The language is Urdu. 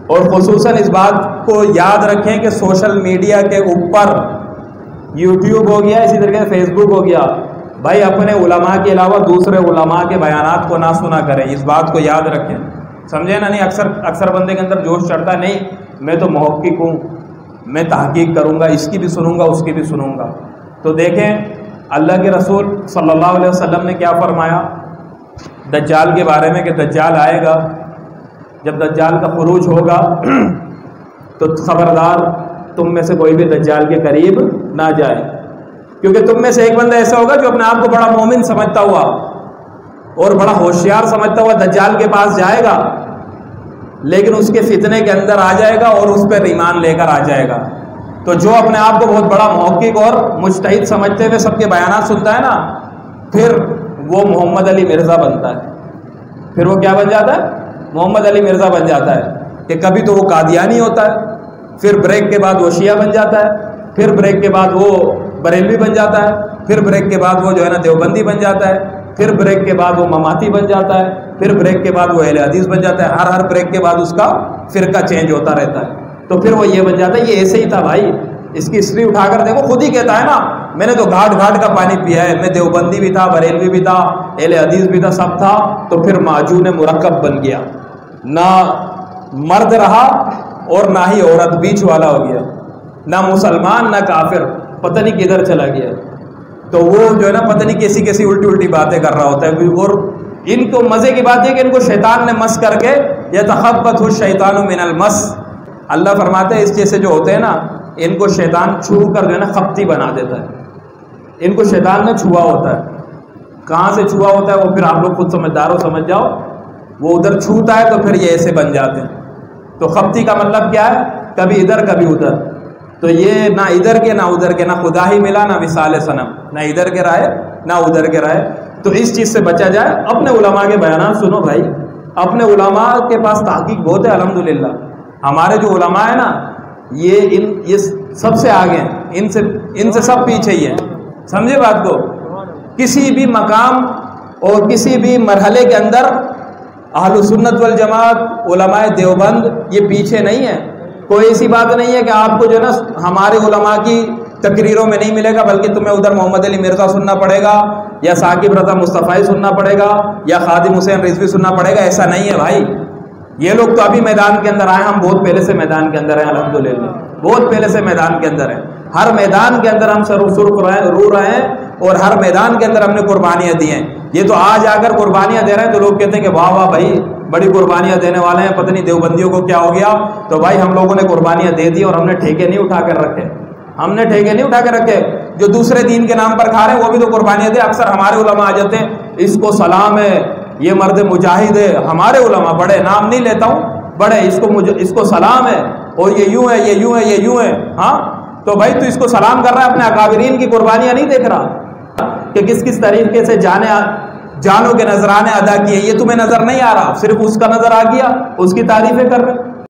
اور خصوصاً اس بات کو یاد رکھیں کہ سوشل میڈیا کے اوپر یوٹیوب ہو گیا، اسی طریقے سے فیس بک ہو گیا، بھائی اپنے علماء کے علاوہ دوسرے علماء کے بیانات کو نہ سنا کریں، اس بات کو یاد رکھیں، سمجھے نا؟ نہیں اکثر بندے کے اندر جوش چڑھتا، نہیں میں تو محقق ہوں، میں تحقیق کروں گا، اس کی بھی سنوں گا، اس کی بھی سنوں گا۔ تو دیکھیں اللہ کے رسول صلی اللہ علیہ وسلم نے کیا فرمایا دجال کے بارے میں، کہ دجال آئے گا، جب دجال کا خروج ہوگا تو خبردار تم میں سے کوئی بھی دجال کے قریب نہ جائے، کیونکہ تم میں سے ایک بندہ ایسا ہوگا جو اپنے آپ کو بڑا مومن سمجھتا ہوا اور بڑا ہوشیار سمجھتا ہوا دجال کے پاس جائے گا، لیکن اس کے فتنے کے اندر آ جائے گا اور اس پر ایمان لے کر آ جائے گا۔ تو جو اپنے آپ کو بہت بڑا محقق اور مجتہد سمجھتے ہوئے سب کے بیانات سنتا ہے نا، پھر وہ محمد علی مرزا بنتا ہے، پھر وہ کیا بن جاتا ہے؟ محمد علی مرزا بن جاتا ہے، کہ کبھی تو وہ قادیانی ہوتا ہے، پھر بریک کے بعد وہ شیعہ بن جاتا ہے، پھر بریک کے بعد وہ بریلوی بن جاتا ہے، پھر بریک کے بعد وہ جو ہے نا دیوبندی بن جاتا ہے، پھر بریک کے بعد وہ مماتی بن جاتا ہے، پھر بریک کے بعد وہ اہل حدیث بن جاتا ہے، ہر بریک کے بعد اس کا فرقہ چینج ہوتا رہتا ہے، تو پھر وہ یہ بن جاتا ہے۔ یہ ایسے ہی تھا بھائی، اس کی ہسٹری اٹھا کر دیکھو، خود ہی کہتا ہے نا میں نے تو گھاٹ گھاٹ کا پانی پیا ہے، میں دیوبندی بھی تھا، بریلوی بھی تھا، اہل حدیث بھی تھا، سب تھا، تو پھر معجون مرکب بن گیا، نہ مرد رہا اور نہ ہی عورت، بیچ والا ہو گیا، نہ مسلمان نہ کافر، پتہ نہیں کدھر چلا گیا۔ تو وہ جو ہے نا پتہ نہیں کیسی کیسی الٹی باتیں کر رہا ہوتا ہے، اور ان کو مزے کی بات ہے کہ ان کو شیطان نے مس کر کے یتخبطہ الشیطان من المس، اللہ فرماتے ہیں اس جیسے جو ہوتے ہیں نا ان کو شیطان چھو کر جو ہے نا خپتی بنا دیتا ہے، ان کو شیطان نے چھوا ہوتا ہے، کہاں سے چھوا ہوتا ہے وہ پھر آپ لوگ خود سمجھدار ہو، سمجھ جاؤ، وہ ادھر چھوتا ہے تو پھر یہ ایسے بن جاتے ہیں۔ تو خپتی کا مطلب کیا ہے؟ کبھی ادھر کبھی ادھر، تو یہ نہ ادھر کے نہ ادھر کے، نہ خدا ہی ملا نہ مثال صنم، نہ ادھر کے رائے نہ ادھر کے رائے۔ تو اس چیز سے بچا جائے، اپنے علماء کے بیانات سنو بھائی، اپنے علماء کے پاس تحقیق بہت ہے الحمدللہ، ہمارے جو علماء ہیں نا یہ سب سے آگے ہیں، ان سے سب پیچھے ہی ہیں، سمجھے بات کو؟ کسی بھی مقام اور کسی بھی مرحلے کے اندر اہل سنت والجماعت علماء دیوبند یہ پیچھے نہیں ہے۔ کوئی ایسی بات نہیں ہے کہ آپ کو جو ہے نا ہمارے علماء کی تقریروں میں نہیں ملے گا، بلکہ تمہیں ادھر محمد علی مرزا سننا پڑے گا، یا ثاقب رضا مصطفی سننا پڑے گا، یا خادم حسین رضوی سننا پڑے گا، ایسا نہیں ہے بھائی۔ یہ لوگ تو ابھی میدان کے اندر آئے، ہم بہت پہلے سے میدان کے اندر ہیں الحمدللہ، بہت پہلے سے میدان کے اندر ہیں، ہر میدان کے اندر ہم سرخ رو رہے ہیں، اور ہر میدان کے اندر ہم نے قربانیاں دی ہیں۔ یہ تو آج آ کر قربانیاں دے رہے ہیں تو لوگ کہتے ہیں کہ واہ واہ بھائی بڑی قربانیاں دینے والے ہیں، پتہ نہیں دیوبندیوں کو کیا ہو گیا۔ تو بھائی ہم لوگوں نے قربانیاں دے دی اور ہم نے ٹھیکے نہیں اٹھا کر رکھے، ہم نے ٹھیکے نہیں اٹھا کے رکھے۔ جو دوسرے دین کے نام پر کھا رہے ہیں وہ بھی تو قربانیاں دے۔ اکثر ہمارے علماء آ جاتے ہیں، اس کو سلام ہے، یہ مرد مجاہد ہے، ہمارے علماء بڑے نام نہیں لیتا ہوں، بڑے اس کو سلام ہے، اور یہ یوں ہے، یہ یوں ہے، یہ یوں ہے۔ ہاں تو بھائی تو اس کو سلام کر رہا ہے، اپنے اکابرین کی قربانیاں نہیں دیکھ رہا کہ کس کس طریقے سے جانوں کے نذرانے ادا کیے، یہ تمہیں نظر نہیں آ رہا، صرف اس کا نظر آ گیا، اس کی تعریفیں کر رہے۔